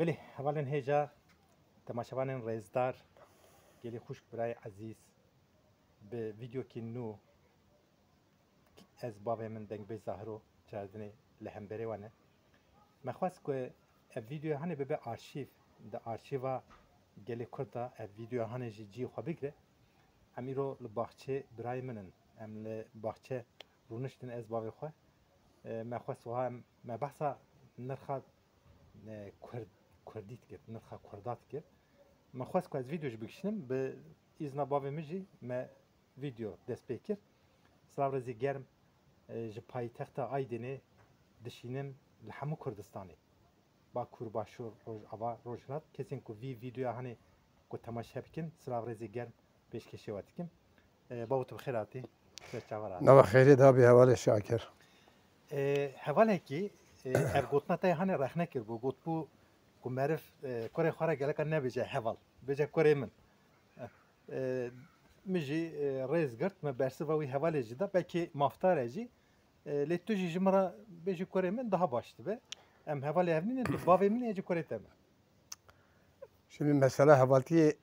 بله اولا هجا تماشاوان رزدار گلی خوش برای عزیز به ویدیو کی نو از بابه من دنگ به ظاهرو چردنی لهمبری وانه مخواست که ویدیو هنه به آرشیو ده آرشیوا گلی کرده ویدیو هنه جی خو بگره امیرو لباخچه برای منن ام لباخچه رونشتن از بابه خو مخواست وها ما بحثا نرخا کردیت کرد نرخا کردات کرد مخواست که از ویدیوش بکشنم به ایزنا بابه مجی ما ویدیو دست بکر سلام رزی گرم جپای تخت آیدنه دشینم لحمو کردستانی با کورباشور روز آوا روزنات کسی که ویدیو هنی که تماشا بکن سلام رزی گرم پیش کشیوات کم باوت بخیراتی نوا خیری دا بی حوال شاکر حواله کی افغوتنا تای هنی رخنه کرد بو گوت بو که معرف کره خورا گله کن نبیجه حوال بیجه کره من مجي رئيس قرت ما برسوا وي حواله جدا بلكي مافتار اجي لتوجي جمره بيجي كوري من ده باشت به ام حواله هفنين انتو بابي من يجي كوري تم şimdi mesela havalti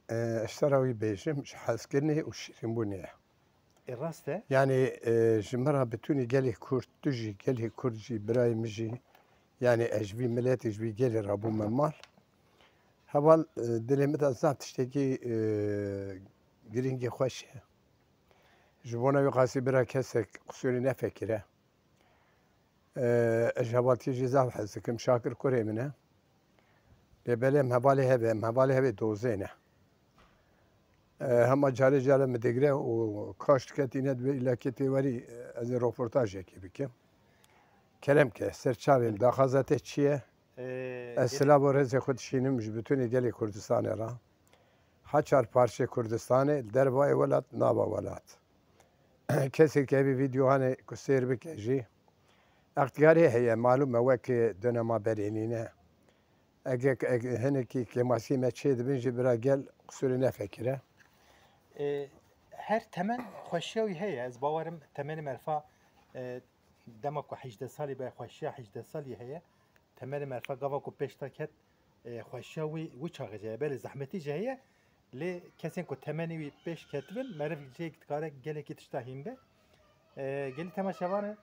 اشتراوي بيجم مش حاسكني وشيرين بنيه الراسته يعني جمرة بتوني قالي كورد تجي قالي كورجي براي مجي يعني اجبي ملات اجبي قالي رابو ممال هوال دلي متى زاب تشتكي جرينجي خوش جبونا يقاسي برا كسك قصوري نفكره اجهبالتي جزاو حزك مشاكر كوري منه لبلم هبالي هبه دوزينه هم جاله مدگره و کاشت کتینه به ایلاکتی وری از رپورتاج کی بکم کلم که سرچاویم داخازته چیه اصلا برز خود شینم مش بتونی گلی کردستان را هچار پارچه کردستان در وای ولات نابا ولات کسی که بی ویدیو هنه کسیر بکجی اختیاری هی معلومه وکی دنما برینینه اگه هنه کی ماسی مچه دبنجی برا گل قصور نفکره هر تمن خوشیوی هی از باورم تمن مرفا دما کو 18 سالی به خوشی 18 سالی هي تمن مرفا گاوا کو پیشتا کت خوشیوی و چاغه بل زحمتی جهه ل کسین کو تمنی پیش کتبن مرف جه کاره گله کی تشتاهیم به گلی تماشاوانه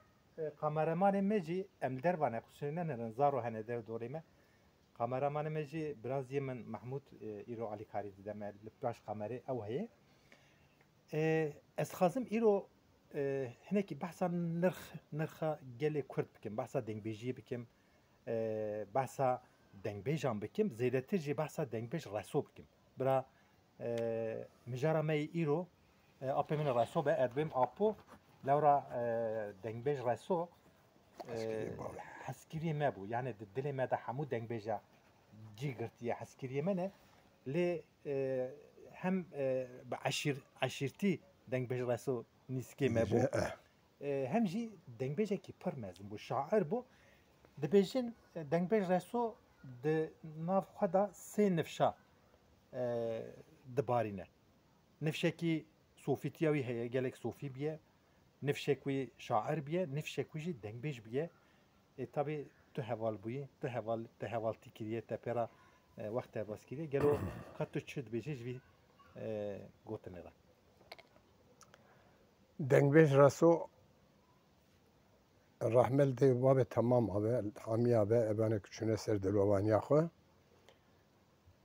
kameraman مجی ام دربانه خصوصا نه زارو هنه در دوریمه kameraman مجی براز یمن محمود ایرو علی کاری دیدم لپاش کامره او هي از خازم ایرو هنکی بحثا نرخ گله کرد بکم بحثا دنگبیجی بکم بحثا دنگبیجان بکم زیادتر جی بحثا دنگبیج رسو بکم برا مجارا می ایرو اپی من رسو به ادبیم اپو لورا دنگبیج رسو حسکری ما بو یعنی دل ما ده حمود دنگبیجا جی گرتیه حسکری منه لی هم عشیرتی دنگ بیش رسو نیسکی مبو هم جی دنگ بیش کی پر مزن بو شاعر بو دبیجن دنگ بیش رسو د ناف خدا سه نفشا دبارینه نفشه کی صوفیتیاوی هی گلک صوفی بیه نفشه کی شاعر بیه نفشه کی جی دنگ بیش بیه tabi تو حوال بوی تو حوال تیکریه تپرا وقت باز کریه گلو کاتو چود بیجی جوی گوتنه را دنگبیج راسو رحمل دی باب تمام آبه همی آبه ابانه کچونه سر دلوانی خو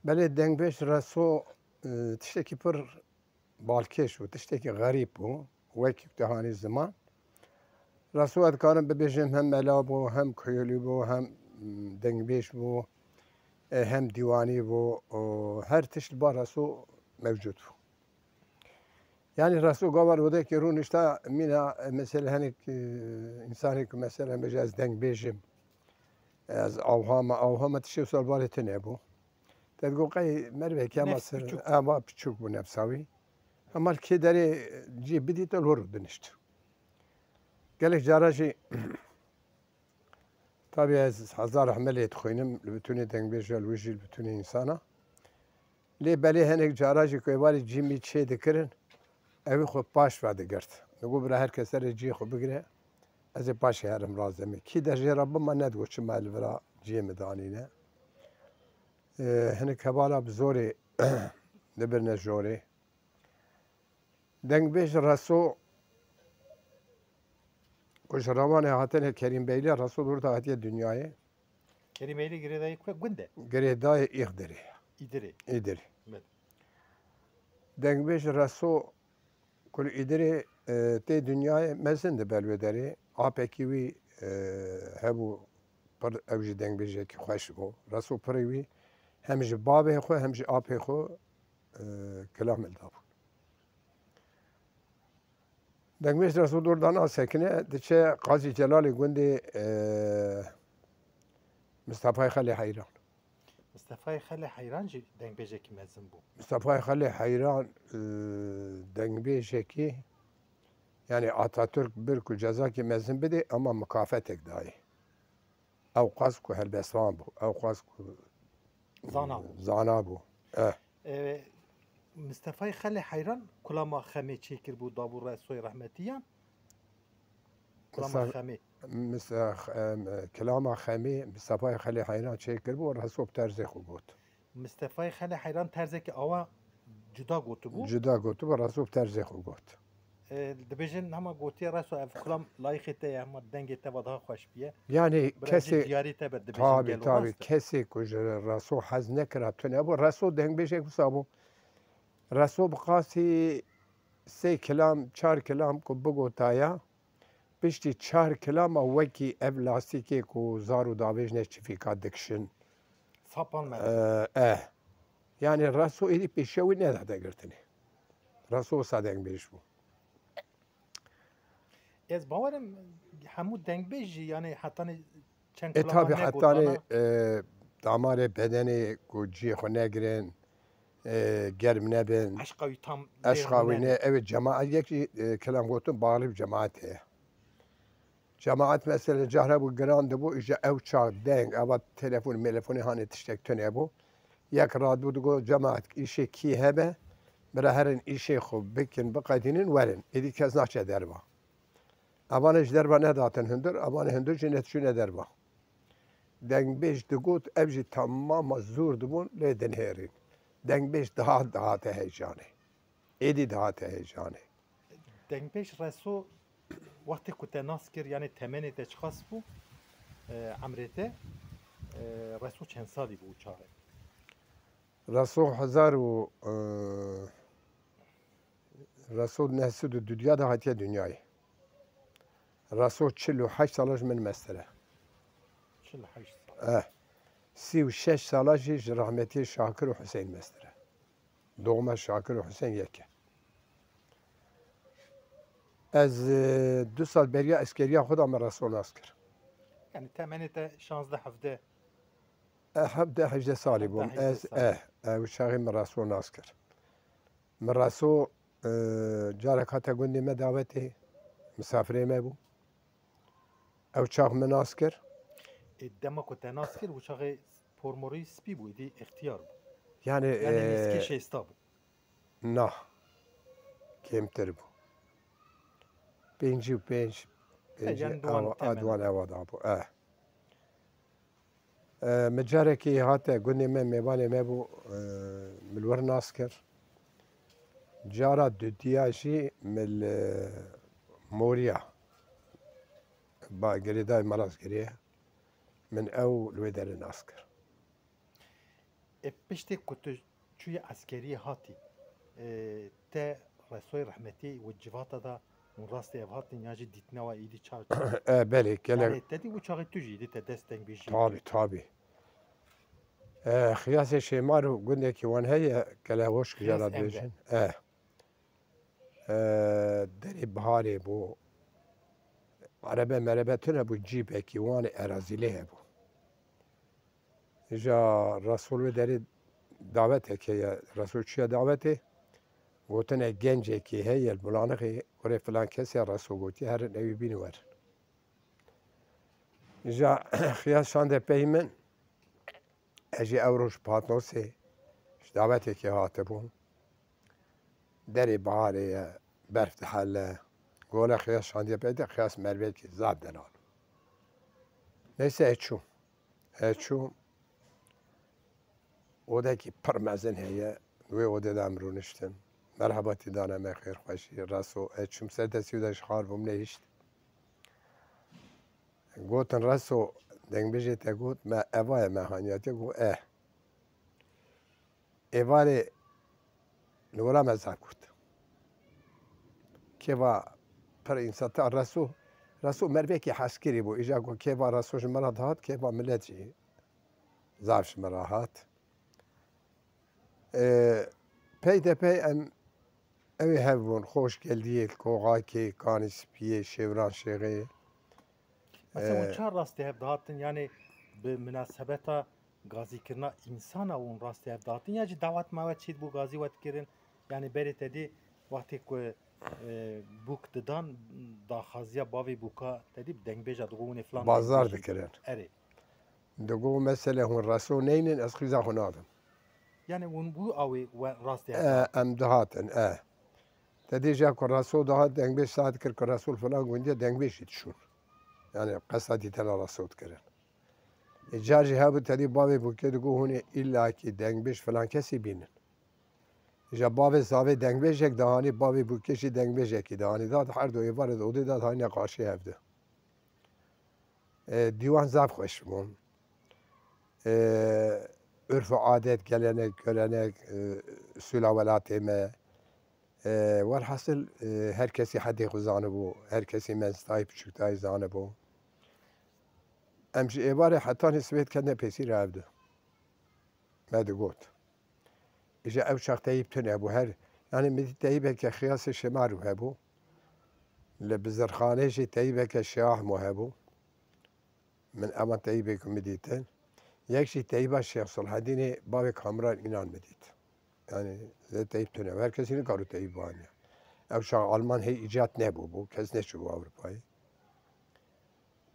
بله دنگبیج راسو تشتکی پر بالکش و تشتکی غریب بو وکی تهانی زمان راسو ادکارم ببیجم هم ملا بو هم کیولی بو هم دنگبیج بو هم دیوانی بو هر تشت با راسو موجود بو يعني الرسول قبل وذاك يرون اشتا منا مثلا هنيك انساني مثلا مجاز دنگ بيجم از اوهام تشي وصل بالي تنبو تقول قي مربي كما مصر ما بتشوك بنفساوي اما كي داري جي بدي تلور دنشت قال لك جاراجي طبيعي از هزار عمليه تخوينم بتوني دنگ بيجا الوجي بتوني انسانه لي بالي هنيك جاراجي كويبالي جيمي تشي دكرن اوی خود پاش وعده کرد. نگو برای هر کس سر جی خود بگیره از پاش هرم رازمی. کی در جراب ما ندگو چه مال برا جی مدانینه. hinek hebala bi zorê dibirne jorê. Dengbêj Reso ku ji Rewanê hatine Kerîm Beylî Reso durda hatiye dünyayê Kelimeyle gireyim ve günde. girêdayê Îxdirê. İdiri. Îdirê. Evet. Dengbêj Reso ku li Îdirê tê dünyayê mezin di belwêderê apekî wî hebû pir ew jî dengbêjekî xweş bû. Reso pirê wî hem ji bavê xwe hem jî apê xwe kilamil dabû. Dengbêj Reso dordana sekine diçe Qazî Celalê gundê Mustafayê Xelê Heyran. Mustafa Xelê Heyran jî dengbêjekî mezin bû. Mustafayê Xelê Heyran dengbêjekî yani Atatürk bir ku cezakî mezin bidê ama mukafetek dayê. Ew qas ku helbestvan bû. Ew qas ku zana bû. Mustafa Xelê Heyran kulama xemê çêkir bû dabû Resoyê rahmetiyan. Kulama xemê. Kilama Xemê Mustafayê Xelê Heyran çêkir bû Reso bi terzê xwe got. Mustafa Xelê Heyran terzekî awa cuda gotibû. Cuda gotibû Reso bi terzê xwe got. Dibêjin hema gotiya Reso ev kulam layıqê te ye hema dengê te ve daha xweş biye. Yani kesê diyarî te be dibêjin tabii gelo tabii rast e. kesê ku ji Reso hez nekira tune bû Reso dengbêjek wisa bû. Reso bi qasî 3 kilam 4 kilam ku bigotaya piştî 4 kilama wekî ev lastikê ku zar û davêjinê çifîka dikişin. Sapan me. Yani Reso êdî pêşiya wî nedate girtinê. Reso wisa dengbêj bû. Ez bawerim hemû dengbêj jî yani hetanê çend Tabii kulama hetanê damarê bedenê ku ciyê xwe negirin germ nebin. eşqa wî tam Eşqa wî ne evet cemaat yekî kilam gotin bağlı bir cemaat heye. Cemaat mesela cahre bû giran dibû îja ew çax deng eva telefon mêlefonê hanê tiştek tune bû. Yek radbû digot cemaat îşê kî hebe bira herin îşê xwe bikin biqedînin werin. Êdî kes naçe derva. Evanê ji derva nedatin hundir, evanê hundir jî netişîne derva. Dengbêj digot ev jî temama zûr dibûn lê dinhêrîn. Dengbêj dihate heyecanê. Êdî dihate heyecanê. Dengbêj Reso wextê ku te nas kir yani temenê te çiqas bû emrê te Reso çend salî bû çaxê? Reso hezar û Reso nesûd û dunya da hatiye dünyayê. Reso 48 sala ji min mestere. 48 sal. 36 sala jî ji rahmetiyê Şakir û Hüseyn mestere. Doğma Şakir û Hüseyn yek e. Ez 2 sal beriya eskeriya xwe da me Reso nas kir. Yani temenê te 16-17 Hevde 18 salî bûm. Ez ew çaxê me Reso nas kir. Me Reso carek hate gundê me dawetê misafirê me bû. Ew çax me nas kir. dema ku te nas kir û çaxê pormorî spî bû êdî ixtiyar bû. Yani Yani nêskê şêsta bû. nah kêmtir bû. 55 yani duwan temen. adwan ewa dabû. Min carekî hate gundê me mêvanê me bû mil wir nas kir. Cara dudiya jî mil Moriya girêdayê Malazgirê min ew li wê derê nas kir. Piştê ku tu çûye eskeriyê hatî te Resoyê rahmetiyê û civata da hûn rastî ev hatin ya jî dîtnewa êdî çar Belê gelek yani te dî û çaxê tu jî êdî te dest dengbêjiyê tabii. Xiyasê şêmar û gundekî wan heye gelek hoş jara dibêjin. Derê biharê bû. Erebe merebe tune bû cîbekî wanê erazîlê hebû. Ja Resul wê derê dawetek heye. Resul çûye dawetê gotine gencekî heye li Bulanixê kurê filan kesê Resul gotiye herin evî bînin werin. Ja xiyas şande pey min ez jî ew roj Patnosê ji dawetekê hatibûm. Derê biharê ye berf dihelle. Gola xiyas şandiye pey de xiyas mervekî zab delal. Neyse çûm. Çûm odaki pır mezin heye ve odada emrun iştim. Merhaba tidana me xeyr xoşi raso çüm serdesi de şahar bum ne işt. Gotin raso dengbêjê te got me evaya me haniyetiye got evarê li wera me zaf kurt. Kêva pir însata raso mervekî heskirî bû îja ku kêva raso ji me re dihat kêva millet jî zaf ji me re hat. Peytepey em evê hevbûn xoşgeldiyê koxakê kanî spiyê şêvran şêxê. Mesela çar rastı hep dağıttın yani bir münasebeta gazikirina insana un rastı hep dağıttın ya ci davet mavet çit bu gazi vet kirin yani beri dedi vakti ku buk didan da xaziya bavi buka dedi dengbeja dugun falan Bazar dikirin. eri Digo mesele hûn raso neynin ez xîza xwe nadim. yani un bu avi ve rastı hep Em dihatin Tedê ja ku raso dihat dengbêj saet kir ku rasul filan gundiye dengbêj jî dişûn. Yani qesa dîtena raso dikirin. Car jî hebû tedî bavê bûkê digo hûn ê illakî dengbêj filan kesî bînin. Ja bavê zavê dengbêjek dihanî bavê bûkê jî dengbêjekî dihanî dat her du êvarê di odê dat hayne qarşî hev de. Dîwan zaf xweş bûn. Örf û adet, gelenek, görenek, usûla welatê me welhasıl her kesî hedê xwe zanibû, her kesî mezitayî piçûktayî zanibû. Em ji êvarê hetanî sibêt kendine pêsî re hev de. Me digot. İja ew şaxteyî tune hebû her yani midî teyîbeke xiyasê şemarû hebû. Li bizirxanê jî teyîbeke şahmû hebû. Min eman teyîbê ku min dîtin. Yek jî teyîba Şeyx Selahedînê bavê Kamran înan min dît. Yani zê teyîb tune. Her kesî nikaru teyîb vaniye. Ew şax Alman hey îcat nebû bû. Kes neçûbû Ewropayê.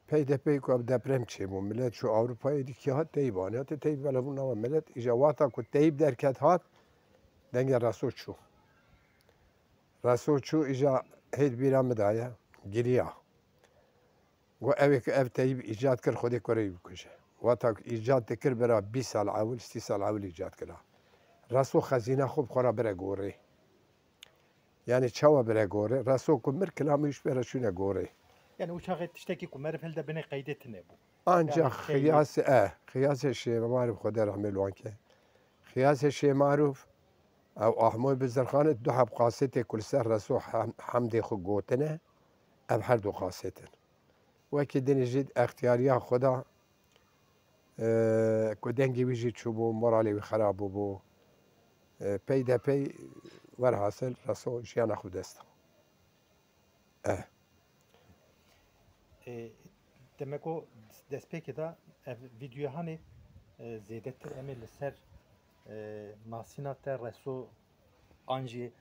Peydepey ku ev deprem çêbû. Millet şu Ewropayê dîkî hat teyîb vaniye. Te teyîb velebûn ama millet îja wata ku teyîb derket hat dengê raso çû. Raso çû îja hêd bîra min daye giriya. Got evê ku ev teyîb îcat kir Xwedê kurê bikuje. Wata ku îcat dikir bira 20 sal ewil 30 sal ewil îcat kira. Raso xezîna xwe bi xwe re bire gorê. Yani çawa bire gorê. Raso ku mir kilamî ji bere çûne gorê. yani uçağı tişteki ku merif helde bine kaydetine bu Ancak xiyasê şêmarûf Xwedê rehmê li wan ke. Xiyasê şêmarûf ew Ahmoy Bizirxanê du heb qasêtê ku li ser Raso hemdê xwe gotine ev her du qasêtin. Wekî dinê jî extiyariya xwe da ku dengê wî jî çûbû, moralê wî xerab bûbû. Peydepey werhasıl Raso jiyana xwe dest da. demek o destpêkê da ev videoya hani zêdetir em ê li ser nasîna te reso an jî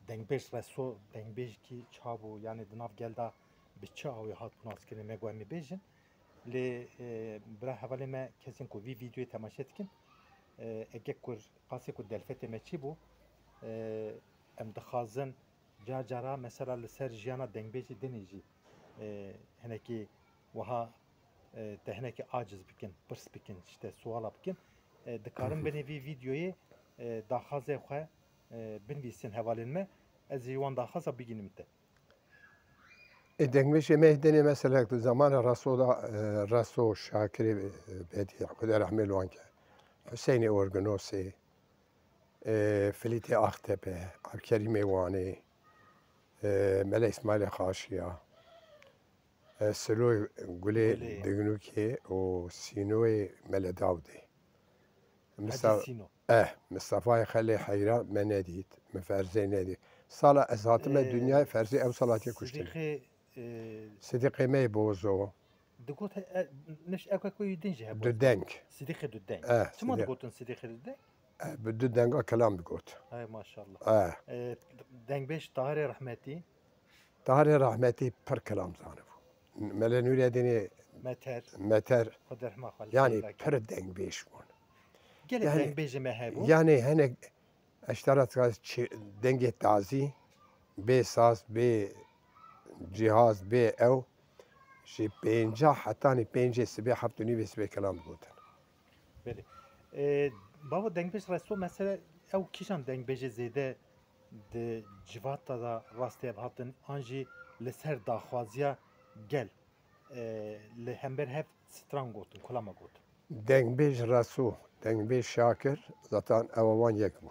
dengbêj reso dengbêj kî çabû yani di nav gel da bi çi awê hat naskirin me got em ê bêjin lê bira hevalê me kesên ku vî videoyê temaşe dikin ege kur pasê ku delfetê me çîbû em dixwazin cara cara mesela li ser jiyana dengbêjê dinê jî hinekî wiha te hinekî aciz bikin, pirs bikin, işte suala bikin dikarin binê vî videoyê daxwazê xwe binivîsin hevalên me ez jî wan daxwaza bigînim te. Dengbêjê me denê mesela di zamana Raso da Raso Şakirê Bediye Xwedê rehmê li wan ke. Hüseynê Organosê, Filîtê Axtepe, Abkerîmê Wanê, Mele İsmaîlê Xaşiya, Siloy Gulê Dignûkê û Sînoyê Mele Dawdê. Mistefayê Xelê Heyra me nedît, min ferzê nedît. Sala ez hatime dünyayê ferzê ew sal hatiye kuştin. Sidîqê me yê bozo. Digot niş ekwekoyî din jî hebû. Du deng. Sidîqê du deng. Çima digotin Sidîqê du deng? Bi du denga kelam digot. Hay maşallah. Dengbêj Tahirê Rehmetî. Tahirê Rehmetî pir kelam zanibû. Mele Nûreddînê Meter yani pir dengbêj bûn. Gelek dengbêjê me hebû. Yani hinek eşterat dengê tazî bê saz bê cihaz bê ew ji pêncah hetanî pêncê sibê heft û nîvê sibê kelam digotin. Belê. بابا دنگ بیش رسو مثلا او کیشان دنگ بیش زیده د جوات دا راستی هاتن آنجی لسر داخوازیا گل لهمبر هف ستران گوتن کلاما گوتن دنگبیج رسو دنگبیج شاکر zaten evavan yek bu.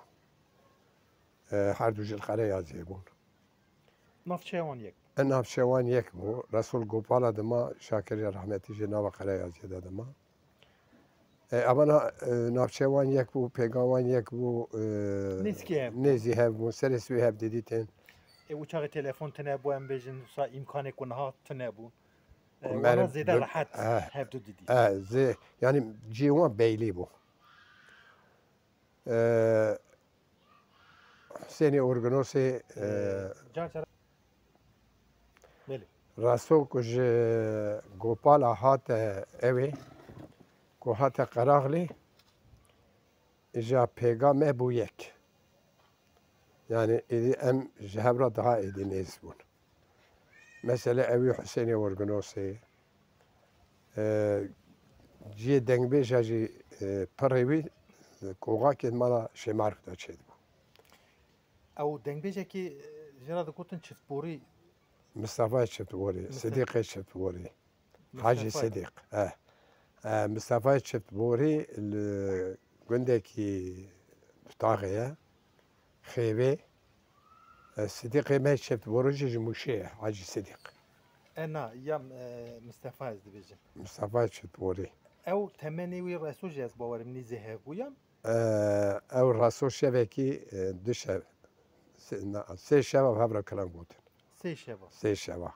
Her du jil xere yaziyê bûn. نافچه وان یک Navşewan yek bû. Resul Gopala dima Şakirê rahmetî jê nava xere yaziyê de dima. Ama navçewan yek bû, pêgawan yek bû, Nêzîkî hev bû. nêzî hev bû, serê swê hev didî tên. uçağı telefon tine bu em bejin sa imkanı ku naha tine bu Mer- wana zêde dur- rahat hev du didî Zê yani cîwan beylî bû. Hüseyinê Organosê car car Belê Raso ku ji Gopala hate evê ku hate Qeraxlê ja pêga me bû yek. Yani êdî em ji hev re daha êdî nêz bûn. Mesele evî Hüseyinê Organosê ciyê dengbêja jî pirê wî koxakên mala Şêmarg de çêdibû. ew dengbêjekî jira dikotin çiftborî Mustafa Çiftborî, Sidîqê Çiftborî, Hacî Sidîq. Mustafa Çiftborî li gundekî Dutaxê ye, Xêvê. Sidîqê me Çiftborî jî ji Mûşê ye, Hacî Sidîq. ena ya Mustafa ez dibêjim Mustafa Çiftborî. ew temenê wî reso jî ez bawerim nîzê hev bûyan Ew raso şevekî du şev, sê şeva hev re kilam gotin. sê şeva Sê şeva.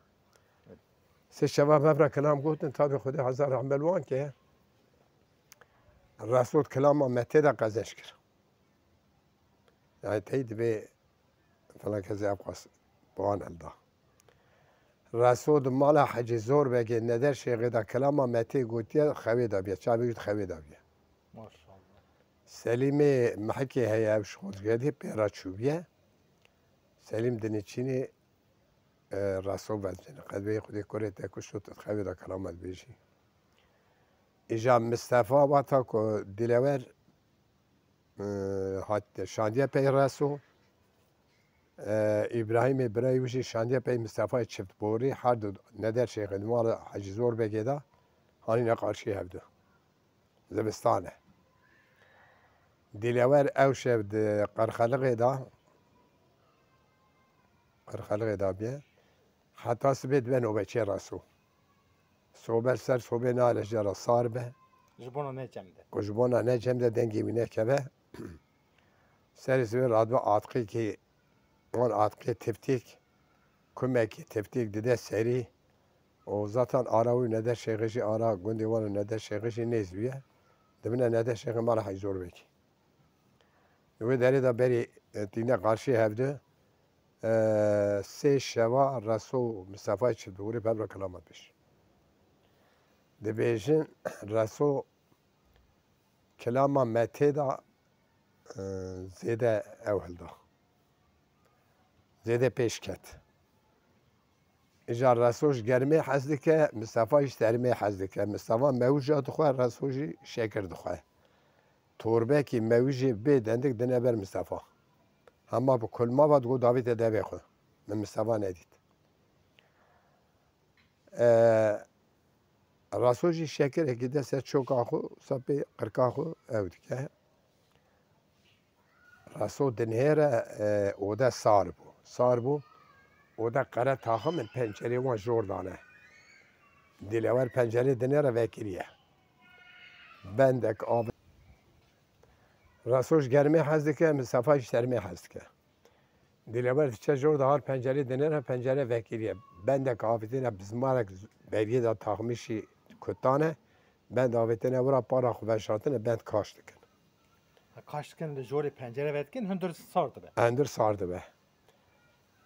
Sê şeva hev re kilam gotin, tabi Xwedê hezar rahmel wan ke. Raso kilama me tê de qezeş kir. Yani tey dibe falan kesê ev xwast bi wan elda. Raso di mala Hecî Zorbekê neder şêxê de kilama me tê gotiye xewê de biye. Çavê wî xewê de biye. maşallah Selîmê mihekê heye ev ji xwedgehê pêra çûbiye. Selîm dinîçînê raso vezbîne. Qedbeyê Xwedê kurê te ku şot xewê de kilama dibêjî. Îja Mistefa vata ku dilêwer hat şandiye pey raso. İbrahimê birayê wî jî şandiye pey Mustafayê Çiftborî her du neder şêxê di mala Hecî Zorbekê de hanîne qarşî hev du. Zivistan e. Dilêwer ew şev di Qirxeliqê da biye. Heta sibê dibe navbeçê raso. Sober ser sobê nale jera sar be. ji bona ne cem de Ku ji bona ne cem de dengê wî nekeve. Serê sibê radibе atqîkê wan atqê tiftik kumekî tiftik dide serî û zaten ara wî neder şêxê jî ara gundê wan û neder şêxê jî nêz bûye. Dibine neder şêxê mala Hecî Zorbekê. Li wê derê de berî tîne qarşî hev du sê şeva Reso Mustafayê Çiftborî hev re kilama dibêjin. Dibêjin Reso kilama me tê de zêde ew hilda. Zêde pêş ket. Îja Reso ji germê hez dike, Mustafa jî termê hez dike. Mustafa mewja dixwe, Reso jî şêkir dixwe. Torbekî mewî jî bê dendik dine ber Mustafa. Hema bi kulmava digo davî te devê xwe. Min Mustafa nedît. Reso jî şekirekî de ser çoka xwe, sapê qirka xwe ew dike. Reso dinêre oda sar bû. Sar bû, oda qere taxi min pencerê wan jor dane. Dilêwer pencerê dinêre vekiriye. Bendek av. Reso ji germê hez dike, Mustafa jî termê hez dike. Dilêwer diçe jor de har pencerê dinêre pencere vekiriye. Bendek avêtine bi zimarek beriyê de taxmişî kutane. Bend avêtine wira para xwe veşatine bend kaş dikin. kaştikin li jorê pencere vedkin hundir sar dibe Endir sar dibe.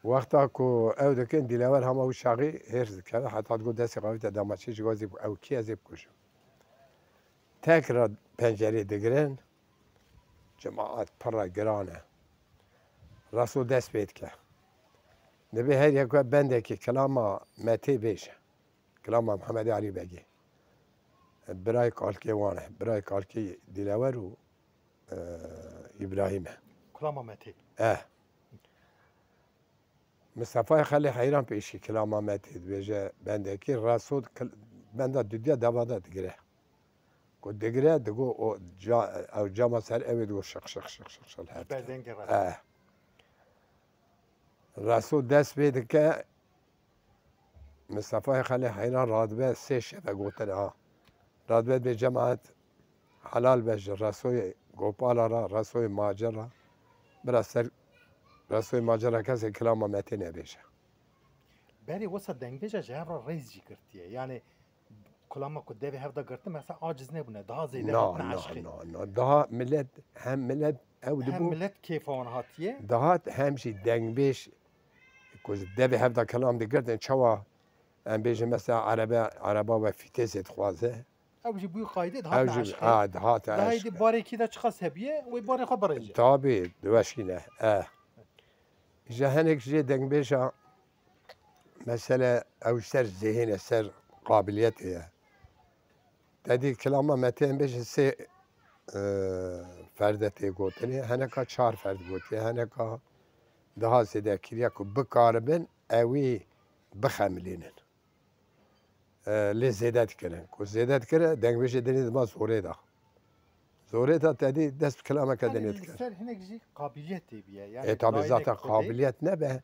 Wexta ku ew dikin dilêwer hema wî şaxî hêr dikeve heta digo destê xwe te damaçî ji gazî ew kî ez ê bikuşim. Tekrar pencerê digirin. Cemaat pira giran e. Reso dest pê dike. Dibe her yek we bendekî kilama me tê bêje. Kilama Mihemedê Elîbekê. Birayê kalkê wan e. Birayê kalkê dilêwer û İbrahim'e. Kulama meti. Mustafa Xali hayran peşi kilama meti dibêje bendekî Resul benda düdya devada digire. Ku digire digo o ew cama ser evê digo şık hep. Ber dengê Resul. Resul dest pê dike Mustafa Xali hayran radibe sê şeve gotin ha. Radibe bê cemaat helal be ji Resul Gopala ra Resul Macera biraz ser Resul Macera kesê kilama metê nebêje. Berê wisa dengbêja ji hev re rêz jî girtiye. Yani kulama ku devê hev da girtin mesela aciz nebûne. Daha zêde hatine eşqê. Daha millet hem millet ew Hem dibû millet kêfa wan hatiye. daha hem jî dengbêj ku devê hev da kelam digirtin çawa em bêjin mesela araba ve fîtêzê dixwaze. Ew jî bûyî qaydê Ew dihatine jî eşqê. dihate Daha eşq. yedî barekî de çıxa sebiye wê barê xwe birêje. Tabii diweşîne. Ji hinek jê dengbêja mesele ew ser zihîne ser qabiliyetê ye. Tedî kilama metên bêjin sê ferde tê gotinê heneka çar ferd gotiye heneka daha zêde kiriye ku bikaribin ewî bixemilînin. Lê zêde dikirin. Ku zêde dikire dengbêjê denî dima zorê da. Zorê da tedî dest bi kilameke denê Yani dikir. ser hinek jî qabiliyetê biye. Yani Tabii laynek zaten xwedê. kabiliyet nebe.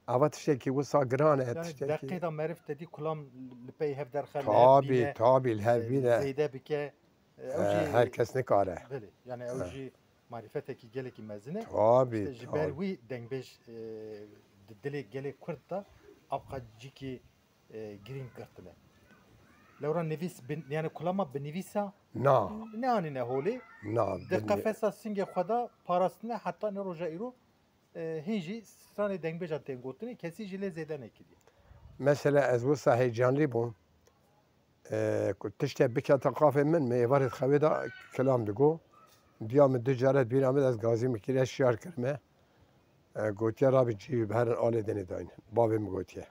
Ava tiştekî wisa giran e Yani tiştekî. derkê da meriv tedî kulam li pey hev derxe Tabii hevîne. zêde bike. Herkes nikare. Belê. Yani ew jî marifetekî gelekî mezin e. Tabii. Ji ber wî dengbêj di dilê gelê Kurd da avqa cikî girîng girtine. Lewra nivîs yani kulama binivîsa Na. ne anîne holê Na. di qefesa singê xwe da parastine heta ne roja îro hîn jî stranê dengbêja tên gotinê kesî jî lê zêde nekiriye. Mesela ez wisa heyecanlî bûm. Ku tiştê bikete qafê min me êvarê xewê da kilam digo. Diya min du caret bîra min ez gazî mikiriye şiyar kirime. Gotiye rabî cî bi herin alê denê dayîn. Bavê min gotiye.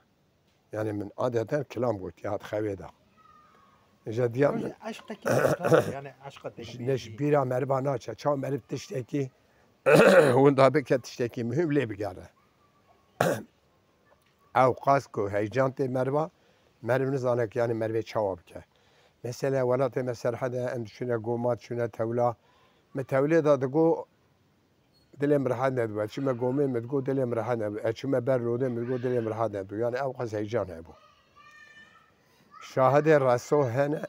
Yani min adeten kilam gotiye hat xewê da. Ji diya min Eşqekî yani eşqa dengbêjî. neş bîra meriva naçe. Çav meriv tiştekî hûn da bike tiştekî mühim lê bigere. Ew qas ku heyecan tê meriva meriv nizane ki yani merivê çawa bike. Mesela welatê me serhede em diçûne goma diçûne tewla. Me tewlê da digo dilê min rihet nedibe. Çime gomê me digo dilê min rihet nedibe. Çime ber rodê me digo dilê min rihet nedibe. Yani ew qas heyecan hebû. Şahidê reso hene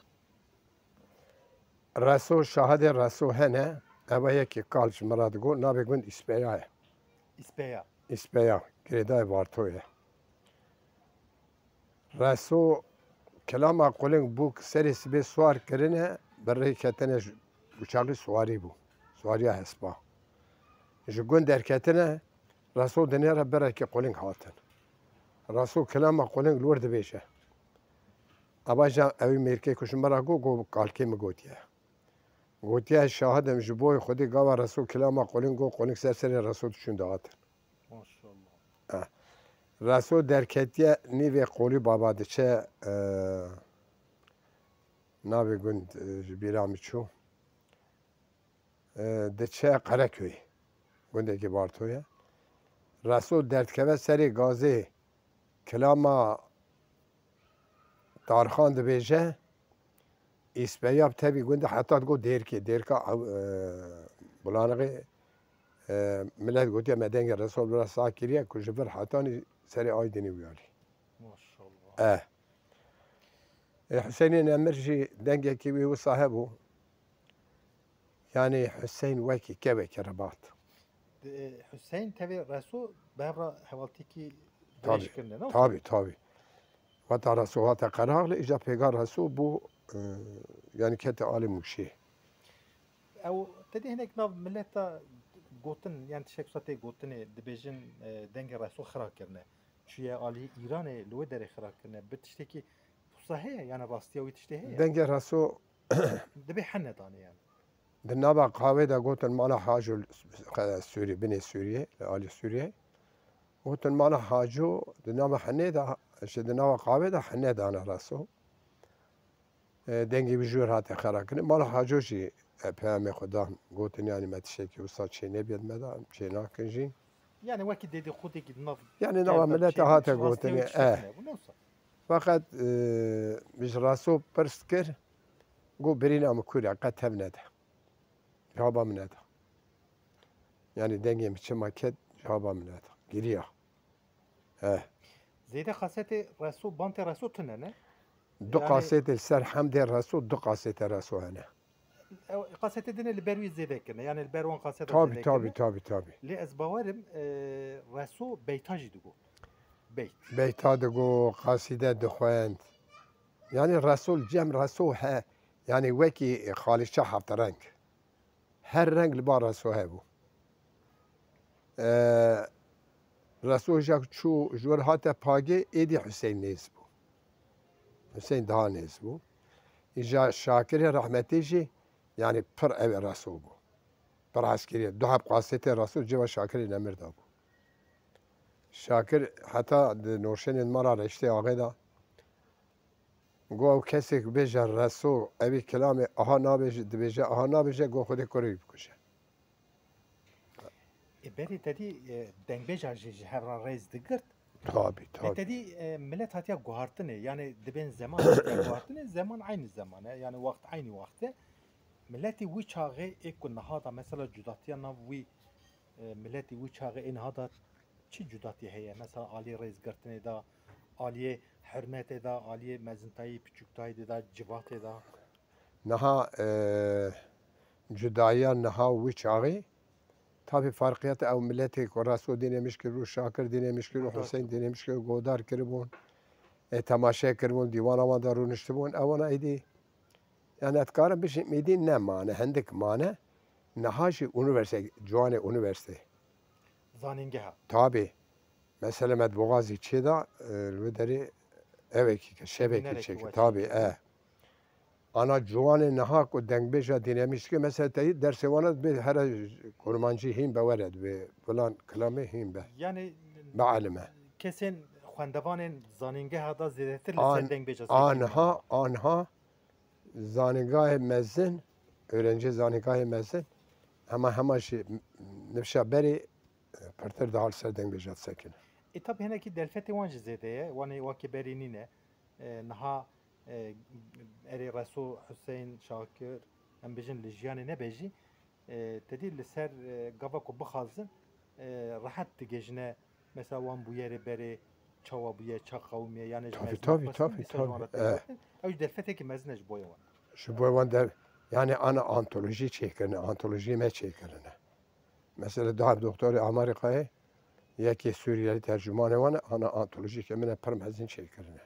şahidê reso hene ev yekê kal ji min re digo navê gund İspeya ye. İspeya. İspeya girêdayê Bartoyê. Reso kelama qulên bû serê sibê swar kirine berê ketine uçaxî swarî bû. Swariya hespa. Ji gund derketine Reso dinêre berekê qulên hatin. Reso kelama qulên li wir dibêje. Abaja evî mêrkê ku ji me re got kalkê min gotiye. Gotiye şahidim ji bo Xwedê gava Reso kelama qulên got qulên ser serê Reso diçûn dihatin. Maşallah. Reso derketiye nîvê qolî baba diçe navê gund ji bîra min çû. Diçe Qereköy. Gundekî Bartoyê. Reso derdkeve serê gazê kilama Tarxan dibêje İspeya tevî gundê heta digo dêrka bulanixê millet gotiye me dengê Reso biraz sağ kiriye ku ji vir hetanî serê Aydinê wiyalî. Maşallah. Hüseynên Emir jî dengekî wî wisa hebû. Yani Hüseyn wekî kevekê rebat. Hüseyin tevê Reso bevra hevaltîkî Tabii. dirêjkirine ne? Tabii. Vata Reso hata Qerehaxlê îja pêga Reso bû yani ketê alî Mûşê. Ew tedî hinek nav milleta gotin yani tişek tê gotinê dibêjin dengê Reso xira kirine. Çiye alî İranê li wê derê xira kirine. Bi tiştekî wisa heye yani rastiya wî tiştê heye. Dengê Reso Dibê hene danî yani. di nava qavê de gotin mala Hacû Sûrî binê Sûriyê li alî Sûriyê. Gotin mala Hacû di nava henê de ji di nava qavê de henê dane Reso. Dengê wî jûr hate xera kirin. Mala Hacû jî Peyami Xuda gotin yani me tiştekî wisa çêne bêd me da çênakin jî. Yani wekî dedî xwedekî nav Yani nava millete hate gotinê bu nasıl? Fakat ji raso pirs kir got birîna min Kûr qet hev nede. Cawaba min neda. Yani dengê min çima ket cawaba min neda. Giriya. Zêde xasetê reso bantê reso tune ne? Du qasêtê ser hemdê reso du qasête reso hene. Xasetê dine li ber wî zêde kirine. Yani li ber wan xaseta Tabii tabii tabii tabii. Lê ez bawerim reso beyta jî digot. Beyt. Beyta digo, qasîde dixwend. Yani resul cem reso he. Yani wekî xalîçe heft reng. Her reng li ba reso hebû. Resul jek çû ji wir hate pagê êdî Hüseyin nêz bû. Hüseyin daha nêz bû. İja Şakirê rehmetî jî yani pir ev ê reso bû. Pir heskiriye. Du heb qasêtê resul ceva Şakirê nemir dabû. Şakir heta di nûşenên mara reştê axê da got ew kesek bêje reso evî kilamê aha nabêje dibêje aha nabêje got Xwedê kurê bikuje. Berê tedî dengbêja jî ji hev re rêz digirt. Tabii tabii. Tedî millet hatiye guhartinê yani dibên zeman hatiye guhartinê zeman aynı zaman e yani wagt aynı wextê milletî wî çaxê ê ku niha da mesela cudatiya nav wî milletî wî çaxê ê niha da çi cudatî heye mesela aliyê rêzgirtinê da aliyê hirmetê da aliyê mezintayî piçûktayî da civatê da Niha cudaiya niha wî çaxê tabii farqiyata ew milletê ku reso dînê mişkir û Şakir dînê mişkir û Hüseyin dînê mişkir godar kiribûn temaşe kiribûn dîwana wan de rûniştibûn ewana êdî yani ez dikarim bijîm êdî ne mane hindik mane niha jî unîversite ciwanê unîversitê zanîngeha. Tabii. Mesela Medboğazî çê da li derê evekî şevekî çêkir. Tabii Ana ciwanê niha ku dengbêja dînê mişkir mesela teyî dersê wan bê here kurmancî hîn be were divê filan kilamê hîn be. Yani Beelime. kesên xwendevanên zanîngeha da zêdetir li An ser dengbêja anha zanîngahê mezin öğrenci zanîngahê mezin hema jî nifşa berê pirtir dihal ser dengbêja sekine. Tabi hinekî delfetê wan jî zêde ye wanê wakê berî nîne niha erê reso Hüseyin Şakir em bijin li jiyanê nebêjî tedî li ser gava ku bixwazin rehet digêjine mesela wan bûyerê berê çawa bûye ça qewmiye yani Tabii. ew jî delfetekî mezin e ji boya wan. Ji bo wan de yani ana antolojî çêkirine antolojî me çêkirine. Mesela daha doktorê Amerîkayê yekê Sûriyelî tercümanê wan e ana antolojîkê min e pir mezin çêkirine.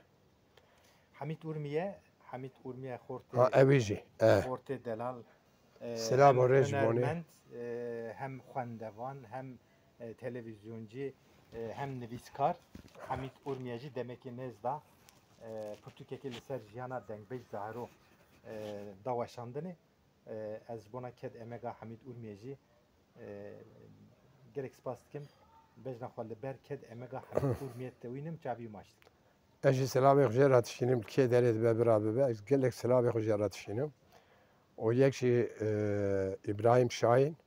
Hamîd Urmiye xortê Evî jî xortê delal Silah û rêj bonê. hunermend hem xwendevan hem televîzyoncî hem nivîskar Hamîd Urmiye jî demekî nêz da pirtûkekê li ser jiyana dengbêj zahiro da weşandinê ez bona ked emega Hamîd Urmiye jî gelek spas dikim bejna xwe li ber ked emega Hamîd Urmiye te wînim çavî maşt. Ez jî silavê xwe jê ratişînim kê derê dibe bira bibe ez gelek silavê xwe jê ratişînim. O yek jî İbrahim Şahin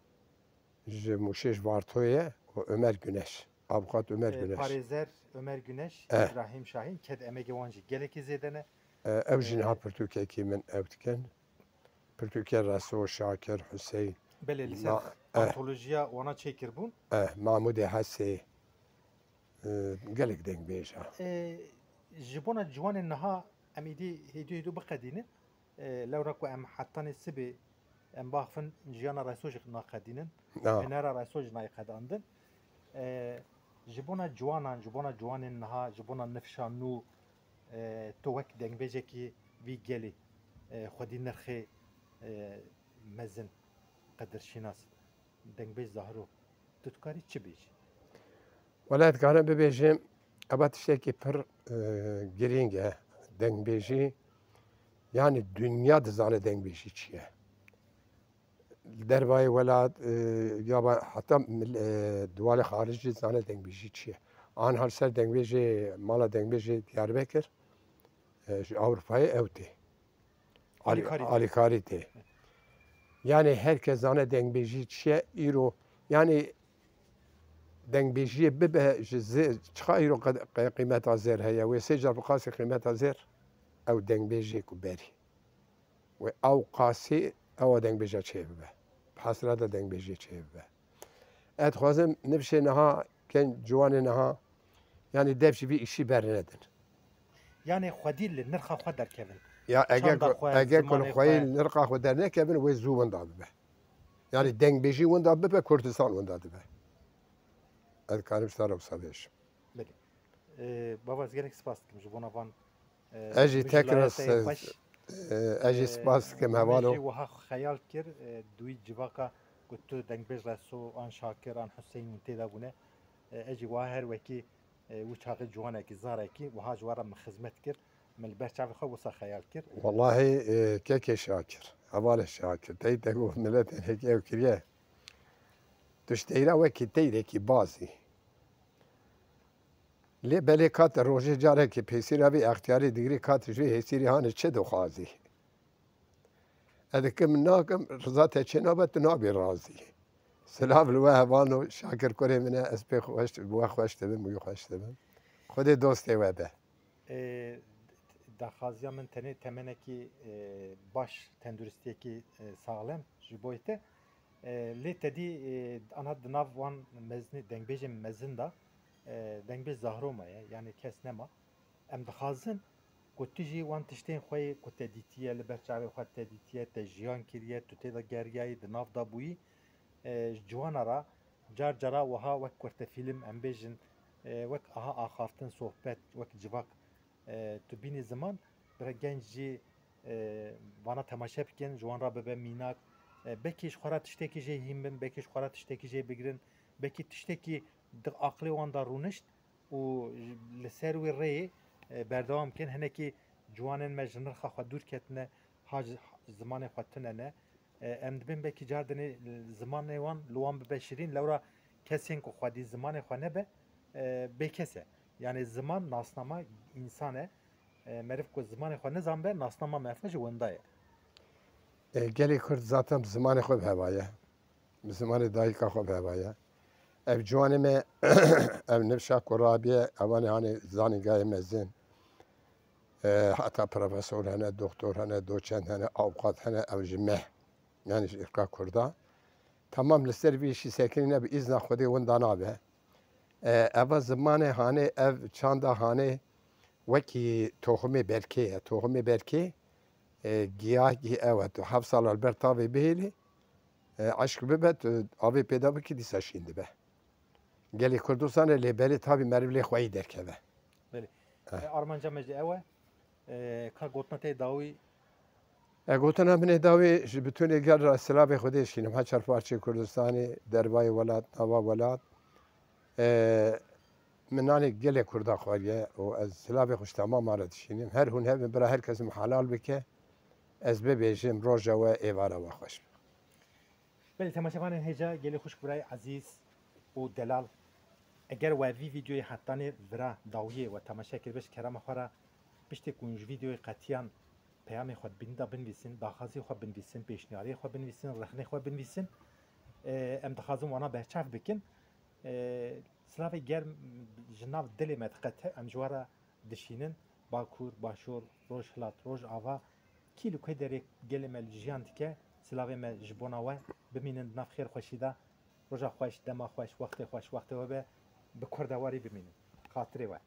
ji Mûşê ji Vartoyê û Ömer Güneş. Avukat Ömer Güneş. Parêzer Ömer Güneş, İbrahim Şahin ked emegê wan jî gelekî zêde ne. Ew jî niha pirtûkekî min ew dikin. Pirtûkê Reso, Şakir, Hüseyin. Belê li ser antolojiya wana çêkirbûn. Mahmudê Hesê gelek dengbêja. Ji bona ciwanên niha em êdî hêdû biqedînin lewra ku em hetanê sibê em baxfin jiyana Reso jî naqedînin hunera Reso jî nayqedandin ji bona ciwanan ji bona ciwanên niha ji bona nifşa nû tu wek dengbêjekî vî gelê xwedî nirxê mezin qedirşînas dengbêj zahiro tu dikarî çi bêjî? Wela ez dikarim bibêjim eba tiştekî pir girîng e dengbêjî yani dünya dizane dengbêjî çi ye. Derbayê welat ya heta dualê xaricî zane dengbêjî çi ye. An hal ser dengbêjê mala dengbêjê Diyarbekir ji Ewropayê ew tê. Alîkarî tê. Yani herkes zane dengbêjî çiye îro yani dengbêjiyê bibe ji çiqa îro qîmeta zêr heye wê sê car bi qasî qîmeta zêr ew dengbêjiyê ku berî wê ew qasî ewa dengbêja çê bibe bi hesrata dengbêjiyê çê bibe ez dixwazim nifşê niha gen ciwanê niha yani dev jî vî îşî bernedin Yani xwedî li nirxa xwe derkevin. ya Çanda xwe, eger ku zimanê li xweyê xwe. nirqa xwe dernekevin wê zû winda bibe yani dengbêjî winda bibe Kurdistan winda dibe ez dikarim ji te re wisa bêjim Baba ez gelek spas dikim ji bona van ez jî tekrar ez jî spas dikim hevalo wiha xeyal kir duyî civaka ku tu dengbêj reso an Şakir an Hüseyin tê de bûne ez jî wiha her wekî wî çaxê ciwanekî zarekî wiha ji were min xizmet kir min li ber çavê xwe wisa xeyal kir Vallahi kekê Şakir hevalê Şakir tey te got miletên hekî ew kiriye tu ji teyra wekî teyrekî bazî lê belê kat rojê carekî pêsîra vî extiyarî digirî kat ji vê hêsîrî hanê çi dixwazî ez dikim nakim riza te çê nabe tu nabî razî silav li we hevan û Şakir kurê min e ez pê xweş bi we xweş dibim wî xweş dibim Xwedê dostê we be daxwaziya min tenê temenekî baş tenduristiyekî saxlem ji bo te lê tedî ana di nav wan mezinê dengbêjên mezin da dengbêj zahroma ye yani kes nema em dixwazin ku tu jî wan tiştên xwe ku te dîtiye li ber çavê xwe te dîtiye te jiyan kiriye tu tê de geriyayî di nav da bûyî ji ciwana ra car cara wiha wek kurtefîlim em bêjin wek aha axaftin sohbet wek civak tu bînî ziman bi genç jî vana temaşe bikin ji wan re bibe mînak bekî ji xwe re tiştekî jê hîn bin bekî ji xwe re tiştekî jê bigirin bekî tiştekî di aqlê wan da rûnişt û li ser wê rêyê berdewam bikin hinekî ciwanên me ji nirxa xwe dûr ketine ha zimanê xwe tune ne em dibin bekî car dinê zimanê wan li wan bibe şirîn lewra kesên ku xwedî zimanê xwe nebe bêkes e yani ziman nasnama însan e meriv ku zimanê xwe nizanbe nasnama me ji winda ye gelê Kurd zaten bi zimanê xwe bi hevaye bi zimanê dayîka xwe bi hevaye ev ciwanê me ev nifşa ku rabiye evanê hanê zanîngehê mezin heta profesor hene doktor hene doçent hene awqat hene ew ji me yani ji îrqa Kurda tamam li ser vî îşî sekirîne bi îzna Xwedê winda nabe eva zimanê hanê ev çanda hanê wekî tohumê berkê ye tohumê berkê giyahî ew e tu heft sal li ber tavê bihêlî eşk bibe tu avê pêda bikî dîsa şîn dibe gelê Kurdistanê lê belê tavî merivlê xweyî derkeve armanca me ji ew e ka gotina tê dawî gotina min ê dawî ji bütûnê gel ra silavê Xwedê şînim her çarparçê Kurdistanê derbayê welat nava welat min nanê gelê Kurda xwariye û ez silavê xwe ji temaman re dişînim her hûn hevin bira her kesim helal bike ez bibêjim roja we êvara we xweş be belê temaşevanên hêja gelê xwişk birayê ezîz û delal eger we vî vîdyoyê hetanê vira dawiyê we temaşe kiribe ji kerema xwe re piştî ku ji vîdyoyê qetiyan peyamê xwe bînî da binivîsin daxwazî xwe binivîsin pêşniyariyê xwe binivîsin rexnê xwe binivîsin em dixwazin wana berçav bikin silavê germ ji nav dilê me diqete em ji we re dişînin bakur başûr roj hilat roj ava kî li ku derê gelê me li jiyan dike silavê me ji bona we bimînin di nav xêrxweşî da roja xweş dema xweş wextê xweş wextê we be bi kurdewarî bimînin xatirê we